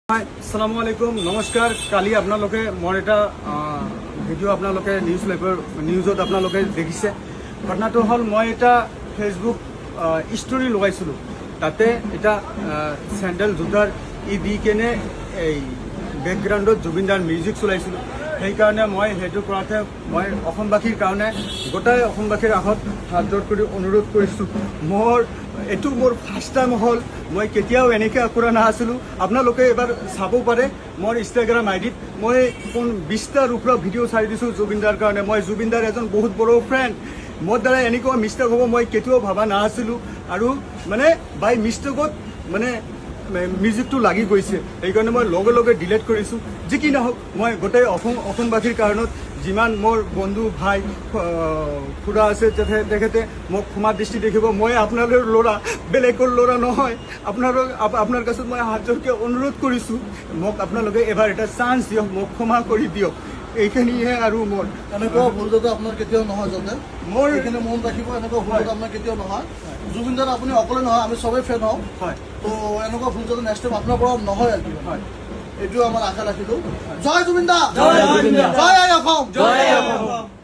আসসালামু আলাইকুম নমস্কাৰ কালি আপোনালোকে মোৰ এটা ভিডিঅ' আপোনালোকে নিউজত আপোনালোকে দেখিছে ঘটনাটো হ'ল মই এটা ফেচবুক ষ্টৰি লগাইছিলোঁ তাতে এটা চেণ্ডেল জোতাৰ দি কেনে এই বেকগ্ৰাউণ্ডত জুবিনদাৰ মিউজিক চলাইছিলোঁ সেইকাৰণে মই সেইটো কৰাতে মই অসমবাসীৰ কাৰণে গোটেই অসমবাসীৰ আগত হাত জোৰ কৰি অনুৰোধ কৰিছোঁ এইটো মোৰ ফাৰ্ষ্ট টাইম হ'ল মই কেতিয়াও এনেকৈ কৰা নাছিলোঁ আপোনালোকে এবাৰ চাব পাৰে মোৰ ইনষ্টাগ্ৰাম আইডিত মই 20টাৰ ওপৰত ভিডিঅ' চাই দিছোঁ জুবিনদাৰ কাৰণে মই জুবিনদাৰ এজন বহুত বড় ফ্ৰেণ্ড মোৰ দ্বাৰা এনেকুৱা মিষ্টেক হ'ব মই কেতিয়াও ভবা নাছিলোঁ আৰু মানে বাই মিষ্টেকত মানে মিউজিকটো লাগি গৈছে সেইকাৰণে মই লগে লগে ডিলিট কৰিছোঁ যি কি নহওক মই গোটেই অসমবাসীৰ কাৰণত যিমান মোৰ বন্ধু ভাই খুৰা আছে তেখেতে মোক ক্ষমা দৃষ্টি দেখিব মই আপোনালোকৰ ল'ৰা বেলেগৰ ল'ৰা নহয় আপোনাৰ কাছত মই হাত জোৰকৈ অনুৰোধ কৰিছোঁ মোক আপোনালোকে এবাৰ এটা চান্স দিয়ক মোক ক্ষমা কৰি দিয়ক এইখিনিহে আৰু মোৰ এনেকুৱা ভুল যাতে আপোনাৰ কেতিয়াও নহয় যাতে মোৰ এইখিনি মন ৰাখিব এনেকুৱা ভুল যাতে আপোনাৰ কেতিয়াও নহয় জুবিনদাৰ আপুনি অকলে নহয় আমি সবেই ফেন হওঁ হয় তো এনেকুৱা ভুল যাতে নেক্সট টাইম আপোনাৰ পৰা নহয় আৰু হয় এইটো আমাৰ আশা ৰাখিলোঁ জয় জুবিনদা জয় জুবিনদা জয় অসম জয় অসম